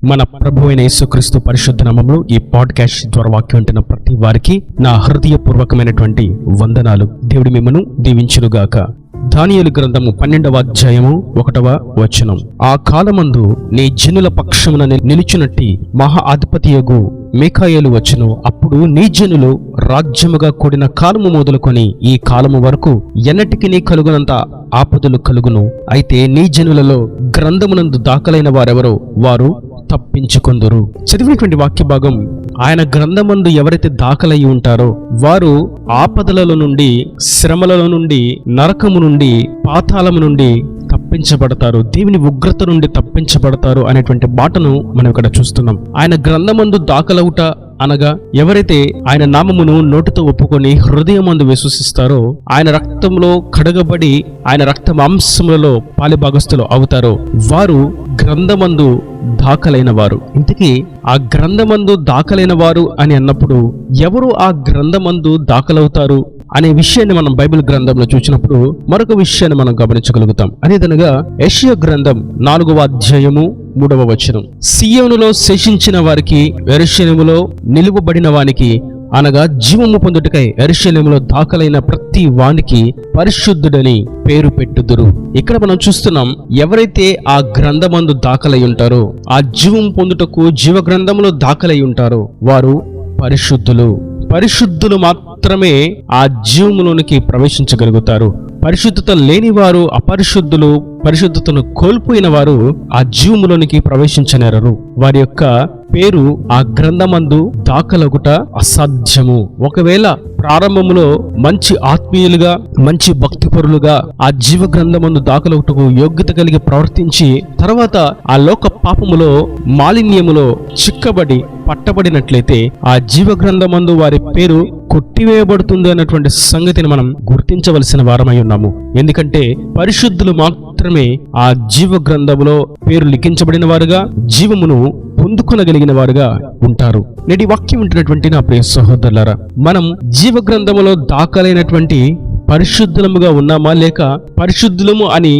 మన ప్రభు అయిన యేసుక్రీస్తు పరిశుద్ధ నామములో ఈ పాడ్కాస్ట్ ద్వారా వాక్యం వింటున్న ప్రతి వారికి నా హృదయపూర్వకమైనటువంటి వందనాలు. దేవుడు మిమ్మను దీవించునుగాక. దానియేలు గ్రంథము 12వ అధ్యాయము 1వ వచనం. ఆ కాలమందు నీ జనుల పక్షమున నిలిచినట్టి మహా అధిపతియగు మీకాయేలు వచ్చును. అప్పుడు నీ జనులు రాజ్యముగా కూడిన కాలము మొదలుకొని ఈ కాలము వరకు ఎన్నటికి నీ కలుగునంత ఆపదలు కలుగును. అయితే నీ జనులలో గ్రంథమునందు దాఖలైన వారెవరో వారు తప్పించుకొందురు. చదివినటువంటి వాక్య భాగం, ఆయన గ్రంథమందు ఎవరైతే దాఖలయ్యి ఉంటారో వారు ఆపదలలో నుండి, శ్రమలలో నుండి, నరకము నుండి, పాతాళము నుండి తప్పించబడతారు, దేవుని ఉగ్రత నుండి తప్పించబడతారు అనేటువంటి మాటను మనం ఇక్కడ చూస్తున్నాం. ఆయన గ్రంథమందు దాఖలవుట అనగా ఎవరైతే ఆయన నామమును నోటితో ఒప్పుకొని హృదయమందు విశ్వసిస్తారో, ఆయన రక్తంలో కడగబడి ఆయన రక్త మాంసములలో పాలిభాగస్తులు అవుతారో వారు గ్రంథమందు దాఖలైన వారు. ఇంతకీ ఆ గ్రంథమందు దాఖలైన వారు అని అన్నప్పుడు ఎవరు ఆ గ్రంథమందు దాఖలవుతారు అనే విషయాన్ని మనం బైబిల్ గ్రంథంలో చూసినప్పుడు మరొక విషయాన్ని మనం గమనించగలుగుతాం. అదేదనగా యెషయా గ్రంథం 4వ అధ్యాయము 3వ వచనం. సియోనులో శేషించిన వారికి, యెరూషలేములో నిలువబడిన వానికి అనగా జీవము పొందుటకై యెరూషలేములో దాఖలైన ప్రతి వానికి పరిశుద్ధుడని పేరు పెట్టుదురు. ఇక్కడ మనం చూస్తున్నాం, ఎవరైతే ఆ గ్రంథమందు దాఖలై ఉంటారో, ఆ జీవం పొందుటకు జీవ గ్రంథంలో దాఖలై ఉంటారో వారు పరిశుద్ధులు. పరిశుద్ధులు మాత్రమే ఆ జీవములోనికి ప్రవేశించగలుగుతారు. పరిశుద్ధత లేని వారు, అపరిశుద్ధులు, పరిశుద్ధతను కోల్పోయిన వారు ఆ జీవములోనికి ప్రవేశించనేరరు. వారి యొక్క పేరు ఆ గ్రంథమందు దాఖలగుట అసాధ్యము. ఒకవేళ ప్రారంభములో మంచి ఆత్మీయులుగా, మంచి భక్తిపరులుగా ఆ జీవ గ్రంథమందు దాఖలగుటకు యోగ్యత కలిగి ప్రవర్తించి తర్వాత ఆ లోక పాపములో, మాలిన్యములో చిక్కబడి పట్టబడినట్లయితే ఆ జీవ గ్రంథమందు వారి పేరు కొట్టివేయబడుతుంది అన్నటువంటి సంగతిని మనం గుర్తించవలసిన వారమై ఉన్నాము. ఎందుకంటే పరిశుద్ధులు మాత్రమే ఆ జీవ గ్రంథములో పేరు లిఖించబడిన వారుగా, జీవమును పొందుకొనగలిగిన వారుగా ఉంటారు. నేటి వాక్యం ఉంటున్నటువంటి నా ప్రియ సహోదరులారా, మనం జీవ గ్రంథములో దాఖలైనటువంటి పరిశుద్ధులముగా ఉన్నామా, లేక పరిశుద్ధులము అని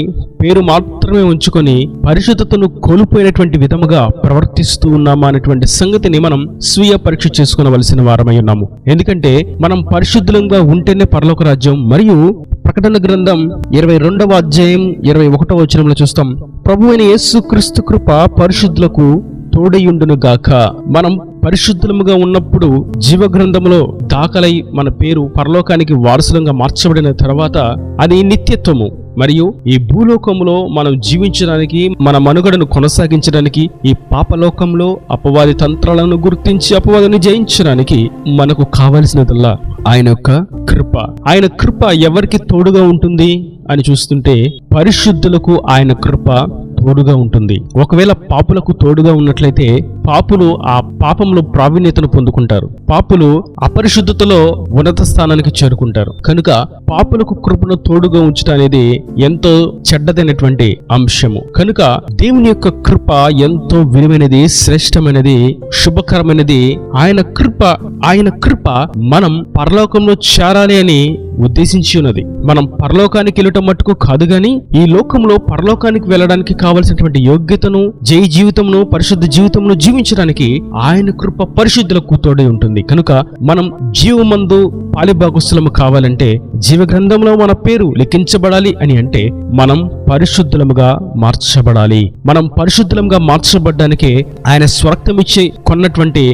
పేరు మాత్రమే ఉంచుకొని పరిశుద్ధతను కోల్పోయినటువంటి విధముగా ప్రవర్తిస్తూ ఉన్నామా అనేటువంటి సంగతిని మనం స్వీయ పరీక్ష చేసుకునవలసిన వారమై ఉన్నాము. ఎందుకంటే మనం పరిశుద్ధులంగా ఉంటేనే పరలోక రాజ్యం. మరియు ప్రకటన గ్రంథం 22వ అధ్యాయం 21వ వచనంలో చూస్తాం, ప్రభువైన యేసుక్రీస్తు కృప పరిశుద్ధులకు తోడయుండును గాక. మనం పరిశుద్ధులముగా ఉన్నప్పుడు జీవ గ్రంథములో దాఖలై మన పేరు పరలోకానికి వారసులంగా మార్చబడిన తర్వాత అది నిత్యత్వము. మరియు ఈ భూలోకంలో మనం జీవించడానికి, మన మనుగడను కొనసాగించడానికి, ఈ పాపలోకంలో అపవాది తంత్రాలను గుర్తించి అపవాదిని జయించడానికి మనకు కావలసినదల్లా ఆయన యొక్క కృప. ఆయన కృప ఎవరికి తోడుగా ఉంటుంది అని చూస్తుంటే పరిశుద్ధులకు ఆయన కృప తోడుగా ఉంటుంది. ఒకవేళ పాపులకు తోడుగా ఉన్నట్లయితే పాపులు ఆ పాపంలో ప్రావీణ్యతను పొందుకుంటారు. పాపులు అపరిశుద్ధతలో ఉన్నత స్థానానికి చేరుకుంటారు. కనుక పాపులకు కృపను తోడుగా ఉంచడం అనేది ఎంతో చెడ్డదైనటువంటి అంశము. కనుక దేవుని యొక్క కృప ఎంతో విలువైనది, శ్రేష్టమైనది, శుభకరమైనది. ఆయన కృప మనం పరలోకంలో చేరాలి అని ఉద్దేశించి ఉన్నది. మనం పరలోకానికి వెళ్ళటం మట్టుకు కాదు గాని ఈ లోకంలో పరలోకానికి వెళ్ళడానికి కావలసినటువంటి యోగ్యతను, జయ జీవితమును, పరిశుద్ధ జీవితమును జీవించడానికి ఆయన కృప పరిశుద్ధులకు తోడై ఉంటుంది. కనుక మనం జీవమందు పాలిభాగస్తులము కావాలంటే, జీవ గ్రంథంలో మన పేరు లిఖించబడాలి అని అంటే మనం పరిశుద్ధులముగా మార్చబడాలి. మనం పరిశుద్ధులముగా మార్చబడ్డానికి ఆయన స్వరక్తమిచ్చి కొన్నటువంటి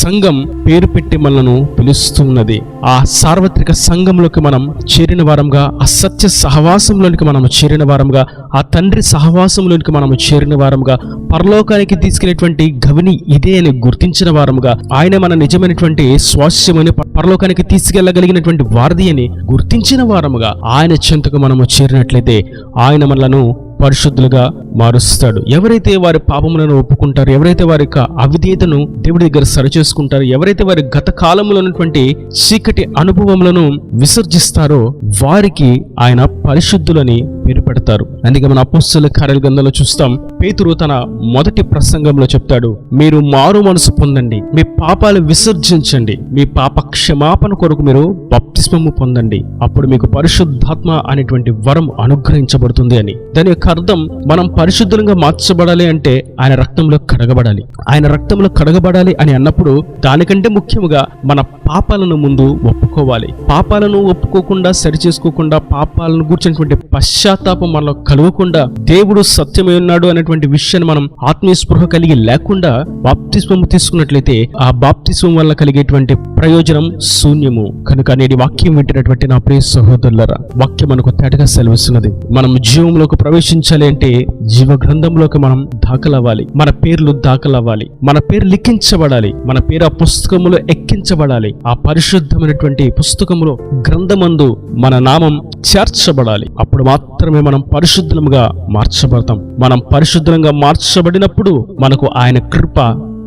సంఘం పేరు పెట్టి మనలను పిలుస్తున్నది. ఆ సార్వత్రిక సంఘంలోకి మనం చేరిన వారంగా, ఆ సత్య సహవాసంలోనికి మనం చేరిన వారంగా, ఆ తండ్రి సహవాసంలోనికి మనం చేరిన వారంగా, పరలోకానికి తీసుకెళ్లేటువంటి గవిని ఇదే అని గుర్తించిన వారముగా, ఆయన మన నిజమైనటువంటి స్వాస్యమని, పరలోకానికి తీసుకెళ్లగలిగినటువంటి వారధి అని గుర్తించిన వారముగా ఆయన చెంతకు మనము చేరినట్లయితే ఆయన మనలను పరిశుద్ధులుగా మారుస్తాడు. ఎవరైతే వారి పాపములను ఒప్పుకుంటారో, ఎవరైతే వారి యొక్క అవిధేయతను దేవుడి దగ్గర సరిచేసుకుంటారో, ఎవరైతే వారి గత కాలంలో ఉన్నటువంటి చీకటి అనుభవములను విసర్జిస్తారో వారికి ఆయన పరిశుద్ధులని పేరు పెడతారు. అందుకే మన అపోస్తలుల కార్యాల గ్రంథంలో చూస్తాం, పేతురు తన మొదటి ప్రసంగంలో చెప్తాడు, మీరు మారు మనసు పొందండి, మీ పాపాలు విసర్జించండి, మీ పాప క్షమాపణ కొరకు మీరు బప్తిస్మము పొందండి, అప్పుడు మీకు పరిశుద్ధాత్మ అనేటువంటి వరం అనుగ్రహించబడుతుంది అని. దాని యొక్క అర్థం మనం పరిశుద్ధంగా మార్చబడాలి అంటే ఆయన రక్తంలో కడగబడాలి. ఆయన రక్తంలో కడగబడాలి అని అన్నప్పుడు దానికంటే ముఖ్యముగా మన పాపాలను ముందు ఒప్పుకోవాలి. పాపాలను ఒప్పుకోకుండా, సరిచేసుకోకుండా, పాపాలను కూర్చున్నటువంటి పశ్చాత్తాపం మనలో కలగకుండా, దేవుడు సత్యమై ఉన్నాడు అనేటువంటి విషయాన్ని మనం ఆత్మీయ స్పృహ కలిగి లేకుండా బాప్తిస్మము తీసుకున్నట్లయితే ఆ బాప్తిస్మం వల్ల కలిగేటువంటి ప్రయోజనం శూన్యము. కనుక నేటి వాక్యం వింటున్నటువంటి నా ప్రియ సహోదరులారా, వాక్యం మనకు తేటగా సెలవిస్తున్నది. మనం జీవంలోకి ప్రవేశించాలి అంటే జీవ గ్రంథంలోకి మనం దాఖలవ్వాలి. మన పేర్లు దాఖలవ్వాలి, మన పేరు లిఖించబడాలి, మన పేరు ఆ పుస్తకములో ఎక్కించబడాలి. ఆ పరిశుద్ధమైనటువంటి పుస్తకములో గ్రంథమందు మన నామం చేర్చబడాలి. అప్పుడు మాత్రమే మనం పరిశుద్ధముగా మార్చబడతాం. మనం పరిశుద్ధంగా మార్చబడినప్పుడు మనకు ఆయన కృప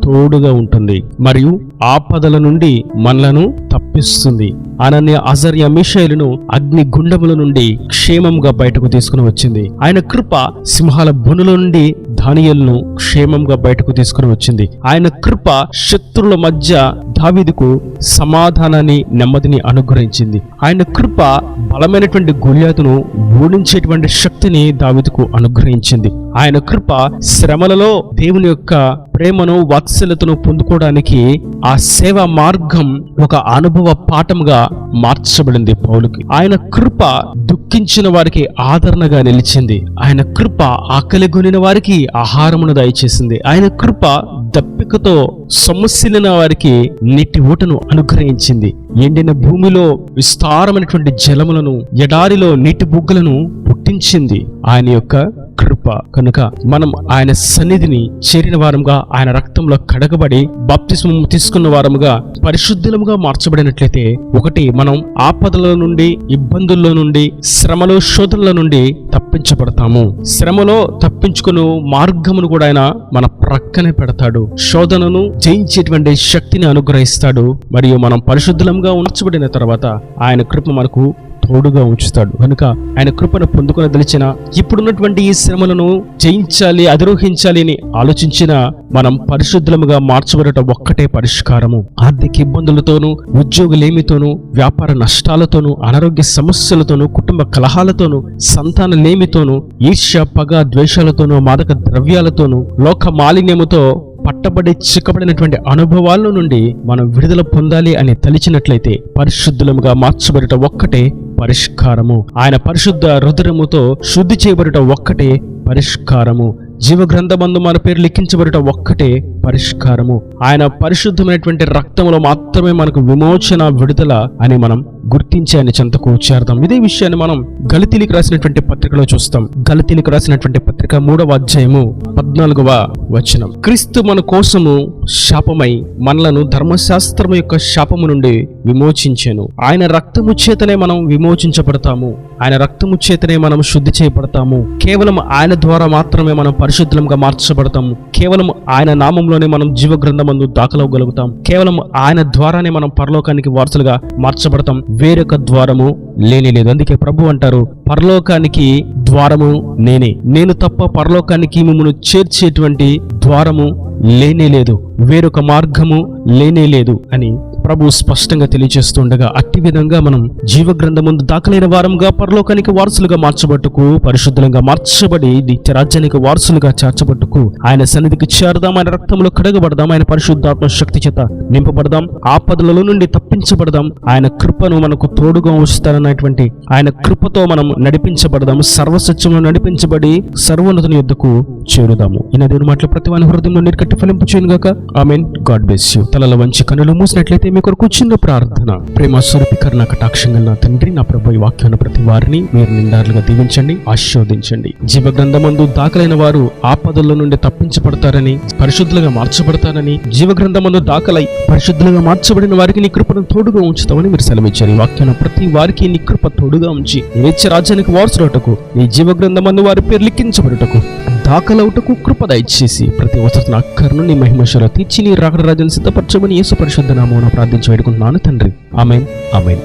తోడుగా ఉంటుంది మరియు ఆపదల నుండి మనలను తప్పిస్తుంది. అనన్య, అజర్య, మీషాయిలను అగ్ని గుండముల నుండి క్షేమంగా బయటకు తీసుకుని వచ్చింది. ఆయన కృప సింహాల బొనుల నుండి దానియేలును క్షేమంగా బయటకు తీసుకుని వచ్చింది. ఆయన కృప శత్రుల మధ్య దావీదుకు సమాధానాన్ని, నెమ్మదిని అనుగ్రహించింది. ఆయన కృప బలమైనటువంటి గొలియాతును ఓడించేటువంటి శక్తిని దావీదుకు అనుగ్రహించింది. ఆయన కృప శ్రమలలో దేవుని యొక్క ప్రేమను, వాత్సల్యతను పొందుకోవడానికి ఆ సేవా మార్గం ఒక అనుభవ పాఠంగా మార్చబడింది పౌలుకి. ఆయన కృప దుఃఖించిన వారికి ఆదరణగా నిలిచింది. ఆయన కృప ఆకలిగొనిన వారికి ఆహారమును దయచేసింది. ఆయన కృప దప్పికతో సొమ్మసిల్లిన వారికి నీటి ఊటను అనుగ్రహించింది. ఎండిన భూమిలో విస్తారమైనటువంటి జలములను, ఎడారిలో నీటి బుగ్గలను పుట్టించింది ఆయన యొక్క కృప. కనుక మనం ఆయన సన్నిధిని చేరిన వారముగా, ఆయన రక్తంలో కడగబడి బాప్తిస్మం తీసుకున్న వారముగా, పరిశుద్ధులముగా మార్చబడినట్లయితే, ఒకటి, మనం ఆపదల నుండి, ఇబ్బందుల్లో నుండి, శ్రమలో, శోధనల నుండి తప్పించబడతాము. శ్రమలో తప్పించుకుని మార్గమును కూడా ఆయన మన ప్రక్కనే పెడతాడు. శోధనను జయించేటువంటి శక్తిని అనుగ్రహిస్తాడు. మరియు మనం పరిశుద్ధులంగా మార్చబడిన తర్వాత ఆయన కృప మనకు తోడుగా ఉంచుతాడు. కనుక ఆయన కృపను పొందుకుని తెలిసిన, ఇప్పుడున్నటువంటి ఈ శ్రమలను జయించాలి, అధిరోహించాలి అని ఆలోచించిన మనం పరిశుద్ధులముగా మార్చబడటం ఒక్కటే పరిష్కారము. ఆర్థిక ఇబ్బందులతోనూ, ఉద్యోగలేమితోనూ, వ్యాపార నష్టాలతోనూ, అనారోగ్య సమస్యలతోనూ, కుటుంబ కలహాలతోనూ, సంతాన లేమితోనూ, ఈర్ష్య, పగ, ద్వేషాలతోనూ, మాదక ద్రవ్యాలతోనూ, లోక మాలిన్యముతో పట్టబడి చిక్కబడినటువంటి అనుభవాల నుండి మనం విడుదల పొందాలి అని తలిచినట్లయితే పరిశుద్ధులముగా మార్చబడట ఒక్కటే పరిష్కారము. ఆయన పరిశుద్ధ రుద్రముతో శుద్ధి చేయబడట ఒక్కటే పరిష్కారము. జీవ గ్రంథమందు మన పేరు లిఖించబడట ఒక్కటే పరిష్కారము. ఆయన పరిశుద్ధమైనటువంటి రక్తములో మాత్రమే మనకు విమోచన, విడుదల అని మనం గుర్తించి ఆయన చెంతకు చేరదాం. ఇదే విషయాన్ని మనం గలతీలకు రాసినటువంటి పత్రికలో చూస్తాం. గలతీలకు రాసినటువంటి పత్రిక 3వ అధ్యాయము 14వ వచనం. క్రీస్తు మన కోసము శాపమై మనలను ధర్మశాస్త్రము యొక్క శాపము నుండి విమోచించెను. ఆయన రక్తము చేతనే మనం విమోచించబడతాము. ఆయన రక్తము చేతనే మనం శుద్ధి చేయబడతాము. కేవలం ఆయన ద్వారా మాత్రమే మనం పరిశుద్ధంగా మార్చబడతాము. కేవలం ఆయన నామంలోనే మనం జీవ గ్రంథమందు దాఖలవగలుగుతాం. కేవలం ఆయన ద్వారానే మనం పరలోకానికి వారసులుగా మార్చబడతాం. వేరొక ద్వారము లేని లేదు. అందుకే ప్రభు అంటారు, పరలోకానికి ద్వారము నేనే, నేను తప్ప పరలోకానికి మిమ్మల్ని చేర్చేటువంటి ద్వారము లేనే లేదు, వేరొక మార్గము లేనే లేదు అని ప్రభు స్పష్టంగా తెలియజేస్తుండగా, అట్టి విధంగా మనం జీవ గ్రంథమందు దాఖలైన వారంగా పరలోకానికి వారసులుగా మార్చబట్టుకు, పరిశుద్ధంగా మార్చబడి నిత్య రాజ్యానికి వారసులుగా చేర్చబట్టుకు ఆయన సన్నిధికి చేరదాం. ఆయన రక్తంలో కడగబడదాం. ఆయన పరిశుద్ధాత్మ శక్తి చేత నింపబడదాం. ఆపదల నుండి తప్పించబడదాం. ఆయన కృపను మనకు తోడుగా ఉంచుతారన్నటువంటి ఆయన కృపతో మనం నడిపించబడదాము. సర్వసత్యంలో నడిపించబడి సర్వోన్నతుని యొద్దకు చేరుదాము. ఈయన దేవుని మాటలు ప్రతి వాని హృదయంలో నీరుకట్టి ఫలింపు చేయను గాక. ఆమేన్. God bless you. తలలో వంచి కన్నులు మూసినట్లయితే మీ కొరకు చిన్న ప్రార్థన. ప్రేమ స్వరూపి కరుణ కటాక్షంగా నా తండ్రి, నా ప్రభు ఈ వాక్యాన్ని ప్రతి వారిని మీరు నిండారులుగా దీవించండి, ఆశీర్వదించండి. జీవ గ్రంథమందు దాఖలైన వారు ఆపదల నుండి తప్పించబడతారని, పరిశుద్ధులుగా మార్చబడతారని, జీవ గ్రంథమందు దాఖలై పరిశుద్ధులుగా మార్చబడిన వారికి నీ కృపను తోడుగా ఉంచుతామని మీరు సెలవిచ్చారు. ఈ వాక్యాన్ని ప్రతి వారికి నీ కృప తోడుగా ఉంచి నిత్య రాజ్యానికి వారసులటకు, నీ జీవ గ్రంథమందు వారి పేరు లిఖించబడుటకు, దాఖలవుటకు కృప దయచేసి ప్రతి వసతుల అక్కర్ను నీ మహిమశలో తీర్చి నీ రాకడ రాజ్యాన్ని సిద్ధపరచమని యేసు పరిశుద్ధ నామమున ప్రార్థించి వేడుకుంటున్నాను తండ్రి. ఆమేన్. ఆమేన్.